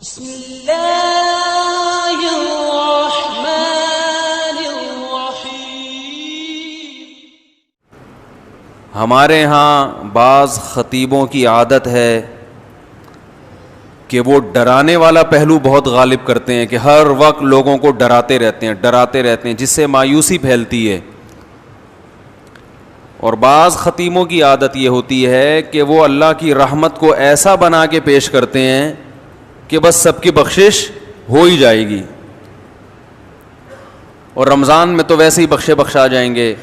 بسم اللہ الرحمن الرحیم۔ ہمارے ہاں بعض خطیبوں کی عادت ہے کہ وہ ڈرانے والا پہلو بہت غالب کرتے ہیں، کہ ہر وقت لوگوں کو ڈراتے رہتے ہیں جس سے مایوسی پھیلتی ہے۔ اور بعض خطیبوں کی عادت یہ ہوتی ہے کہ وہ اللہ کی رحمت کو ایسا بنا کے پیش کرتے ہیں کہ بس سب کی بخشش ہو ہی جائے گی، اور رمضان میں تو ویسے ہی بخشا جائیں گے،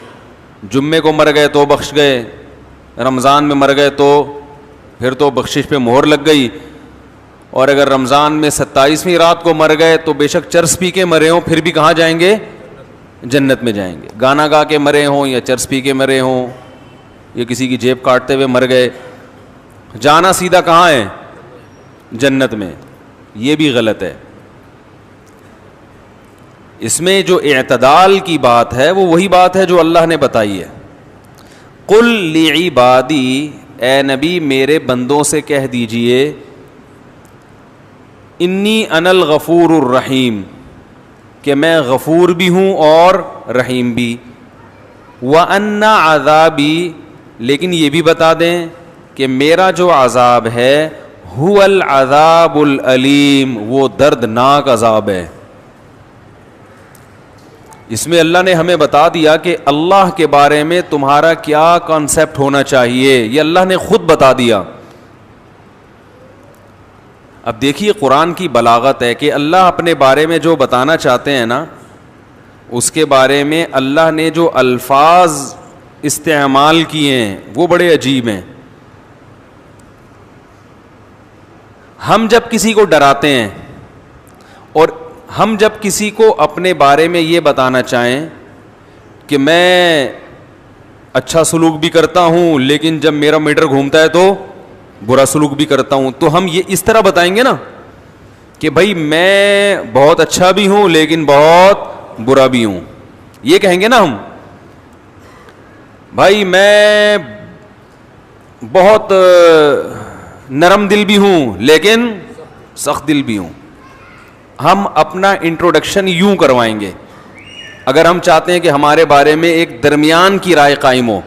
جمعے کو مر گئے تو بخش گئے، رمضان میں مر گئے تو پھر تو بخشش پہ مہر لگ گئی، اور اگر رمضان میں 27ویں رات کو مر گئے تو بے شک چرس پی کے مرے ہوں پھر بھی کہاں جائیں گے؟ جنت میں جائیں گے۔ گانا گا کے مرے ہوں یا چرس پی کے مرے ہوں یا کسی کی جیب کاٹتے ہوئے مر گئے، جانا سیدھا کہاں ہے؟ جنت میں۔ یہ بھی غلط ہے۔ اس میں جو اعتدال کی بات ہے وہ وہی بات ہے جو اللہ نے بتائی ہے۔ قل لعبادی، اے نبی میرے بندوں سے کہہ دیجئے، انی انا الغفور الرحیم، کہ میں غفور بھی ہوں اور رحیم بھی، وَأَنَّ عَذَابِي، لیکن یہ بھی بتا دیں کہ میرا جو عذاب ہے هُوَ الْعَذَابُ الْأَلِيمُ، وہ دردناک عذاب ہے۔ اس میں اللہ نے ہمیں بتا دیا کہ اللہ کے بارے میں تمہارا کیا کانسیپٹ ہونا چاہیے، یہ اللہ نے خود بتا دیا۔ اب دیکھیے قرآن کی بلاغت ہے کہ اللہ اپنے بارے میں جو بتانا چاہتے ہیں نا، اس کے بارے میں اللہ نے جو الفاظ استعمال کیے ہیں وہ بڑے عجیب ہیں۔ ہم جب کسی کو ڈراتے ہیں اور ہم جب کسی کو اپنے بارے میں یہ بتانا چاہیں کہ میں اچھا سلوک بھی کرتا ہوں لیکن جب میرا میٹر گھومتا ہے تو برا سلوک بھی کرتا ہوں، تو ہم یہ اس طرح بتائیں گے نا کہ بھائی میں بہت اچھا بھی ہوں لیکن بہت برا بھی ہوں، یہ کہیں گے نا ہم۔ بھائی میں بہت نرم دل بھی ہوں لیکن سخت دل بھی ہوں۔ ہم اپنا انٹروڈکشن یوں کروائیں گے اگر ہم چاہتے ہیں کہ ہمارے بارے میں ایک درمیان کی رائے قائم ہو۔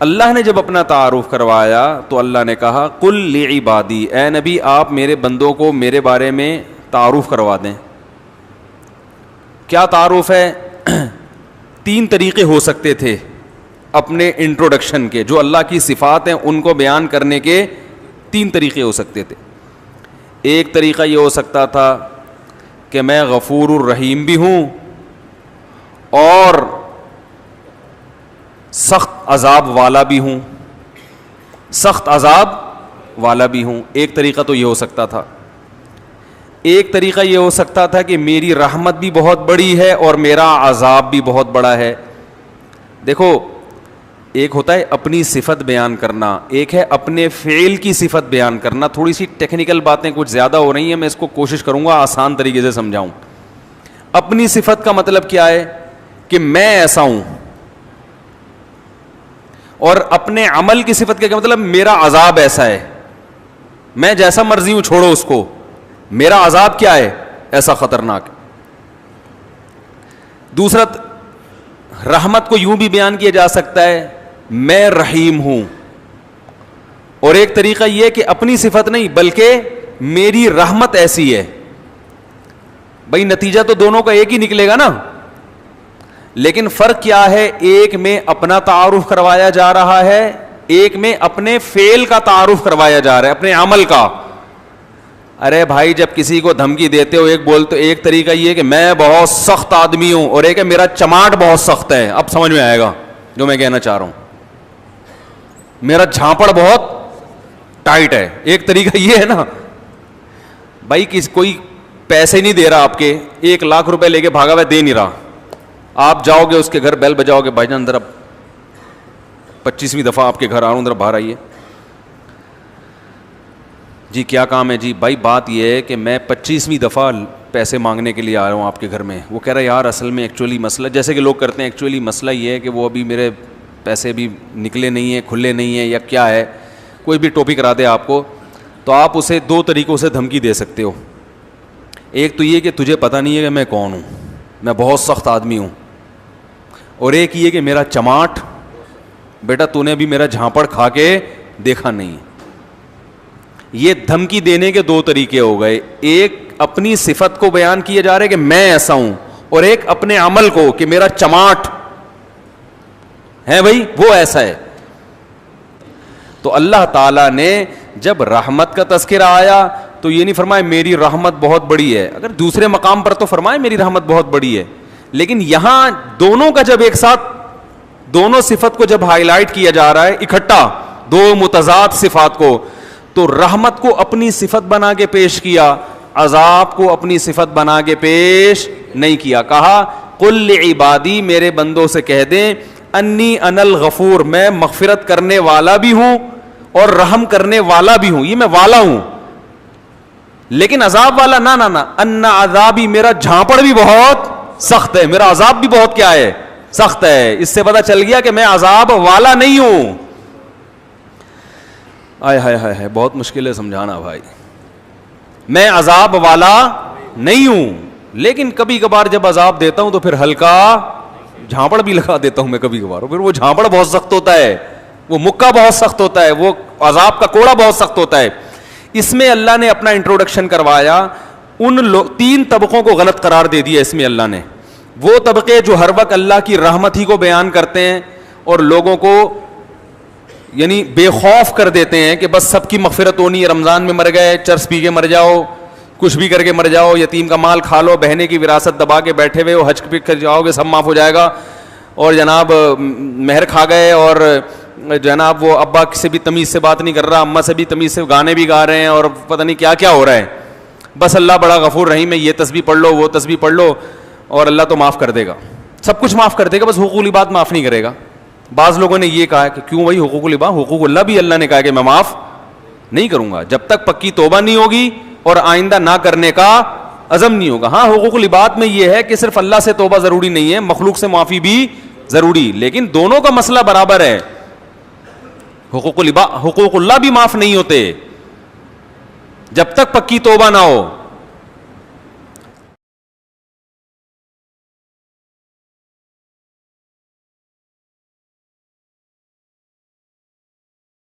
اللہ نے جب اپنا تعارف کروایا تو اللہ نے کہا قل لعبادی، اے نبی آپ میرے بندوں کو میرے بارے میں تعارف کروا دیں۔ کیا تعارف ہے؟ 3 طریقے ہو سکتے تھے اپنے انٹروڈکشن کے، جو اللہ کی صفات ہیں ان کو بیان کرنے کے 3 طریقے ہو سکتے تھے۔ ایک طریقہ یہ ہو سکتا تھا کہ میں غفور الرحیم بھی ہوں اور سخت عذاب والا بھی ہوں، ایک طریقہ تو یہ ہو سکتا تھا۔ ایک طریقہ یہ ہو سکتا تھا کہ میری رحمت بھی بہت بڑی ہے اور میرا عذاب بھی بہت بڑا ہے۔ دیکھو ایک ہوتا ہے اپنی صفت بیان کرنا، ایک ہے اپنے فعل کی صفت بیان کرنا۔ تھوڑی سی ٹیکنیکل باتیں کچھ زیادہ ہو رہی ہیں، میں اس کو کوشش کروں گا آسان طریقے سے سمجھاؤں۔ اپنی صفت کا مطلب کیا ہے کہ میں ایسا ہوں، اور اپنے عمل کی صفت کا مطلب میرا عذاب ایسا ہے، میں جیسا مرضی ہوں چھوڑو اس کو، میرا عذاب کیا ہے؟ ایسا خطرناک۔ دوسرا رحمت کو یوں بھی بیان کیا جا سکتا ہے میں رحیم ہوں، اور ایک طریقہ یہ کہ اپنی صفت نہیں بلکہ میری رحمت ایسی ہے۔ بھائی نتیجہ تو دونوں کا ایک ہی نکلے گا نا، لیکن فرق کیا ہے؟ ایک میں اپنا تعارف کروایا جا رہا ہے، ایک میں اپنے فعل کا تعارف کروایا جا رہا ہے، اپنے عمل کا۔ ارے بھائی جب کسی کو دھمکی دیتے ہو ایک طریقہ یہ کہ میں بہت سخت آدمی ہوں، اور ایک ہے میرا چماٹ بہت سخت ہے۔ اب سمجھ میں آئے گا جو میں کہنا چاہ رہا ہوں، میرا جھانپڑ بہت ٹائٹ ہے۔ ایک طریقہ یہ ہے نا، بھائی کوئی پیسے نہیں دے رہا آپ کے، 1 لاکھ روپے لے کے بھاگا ہوا دے نہیں رہا، آپ جاؤ گے اس کے گھر بیل بجاؤ گے، بھائی جان ذرا 25ویں دفعہ آپ کے گھر آ رہا ہوں، ذرا باہر آئیے۔ جی کیا کام ہے؟ جی بھائی بات یہ ہے کہ میں 25ویں دفعہ پیسے مانگنے کے لیے آ رہا ہوں آپ کے گھر میں۔ وہ کہہ رہا ہے یار اصل میں ایکچولی مسئلہ، جیسے کہ لوگ کرتے ہیں، ایکچولی مسئلہ یہ ہے کہ وہ ابھی میرے پیسے بھی نکلے نہیں ہیں، کھلے نہیں ہیں، یا کیا ہے، کوئی بھی ٹاپک کرا دے آپ کو، تو آپ اسے 2 طریقوں سے دھمکی دے سکتے ہو۔ ایک تو یہ کہ تجھے پتہ نہیں ہے کہ میں کون ہوں, میں بہت سخت آدمی ہوں, اور ایک یہ کہ میرا چماٹ, بیٹا تو نے ابھی میرا جھانپڑ کھا کے دیکھا نہیں. یہ دھمکی دینے کے دو طریقے ہو گئے, ایک اپنی صفت کو بیان کیا جا رہا ہے کہ میں ایسا ہوں, اور ایک اپنے عمل کو کہ میرا چماٹ ہے بھائی وہ ایسا ہے. تو اللہ تعالیٰ نے جب رحمت کا تذکرہ آیا تو یہ نہیں فرمایا میری رحمت بہت بڑی ہے, اگر دوسرے مقام پر تو فرمائے میری رحمت بہت بڑی ہے, لیکن یہاں دونوں کا جب ایک ساتھ دونوں صفت کو جب ہائی لائٹ کیا جا رہا ہے اکٹھا, دو متضاد صفات کو, تو رحمت کو اپنی صفت بنا کے پیش کیا, عذاب کو اپنی صفت بنا کے پیش نہیں کیا. کہا قل لعبادی, میرے بندوں سے کہہ دیں, انی انا الغفور, میں مغفرت کرنے والا بھی ہوں اور رحم کرنے والا بھی ہوں, یہ میں والا ہوں, لیکن عذاب والا نہ ان عذابی, میرا جھانپڑ بھی بہت سخت ہے, میرا عذاب بھی بہت کیا ہے, سخت ہے. اس سے پتہ چل گیا کہ میں عذاب والا نہیں ہوں. آئے ہائے ہائے ہائے, بہت مشکل ہے سمجھانا بھائی. میں عذاب والا نہیں ہوں, لیکن کبھی کبھار جب عذاب دیتا ہوں تو پھر ہلکا جھانپڑ بھی لگا دیتا ہوں میں کبھی کبھار, اور پھر وہ جھانپڑ بہت سخت ہوتا ہے, وہ مکہ بہت سخت ہوتا ہے, وہ عذاب کا کوڑا بہت سخت ہوتا ہے. اس میں اللہ نے اپنا انٹروڈکشن کروایا, ان تین طبقوں کو غلط قرار دے دیا اس میں اللہ نے. وہ طبقے جو ہر وقت اللہ کی رحمت ہی کو بیان کرتے ہیں اور لوگوں کو یعنی بے خوف کر دیتے ہیں کہ بس سب کی مغفرت ہونی ہے, رمضان میں مر گئے, چرس پی کے مر جاؤ, کچھ بھی کر کے مر جاؤ, یتیم کا مال کھا لو, بہنے کی وراثت دبا کے بیٹھے ہوئے ہو, حج پہ کر جاؤ گے سب معاف ہو جائے گا, اور جناب مہر کھا گئے, اور جناب وہ ابا سے بھی تمیز سے بات نہیں کر رہا, اماں سے بھی تمیز سے گانے بھی گا رہے ہیں, اور پتہ نہیں کیا کیا ہو رہا ہے. بس اللہ بڑا غفور رحیم ہے, یہ تسبیح پڑھ لو وہ تسبیح پڑھ لو اور اللہ تو معاف کر دے گا, سب کچھ معاف کر دے گا, بس حقوق العباد معاف نہیں کرے گا. بعض لوگوں نے یہ کہا کہ کیوں بھائی حقوق العباد, حقوق اللہ بھی اللہ نے کہا کہ میں معاف نہیں کروں گا جب تک پکی توبہ نہیں ہوگی اور آئندہ نہ کرنے کا عزم نہیں ہوگا. ہاں حقوق العباد میں یہ ہے کہ صرف اللہ سے توبہ ضروری نہیں ہے, مخلوق سے معافی بھی ضروری, لیکن دونوں کا مسئلہ برابر ہے. حقوق اللہ بھی معاف نہیں ہوتے جب تک پکی توبہ نہ ہو.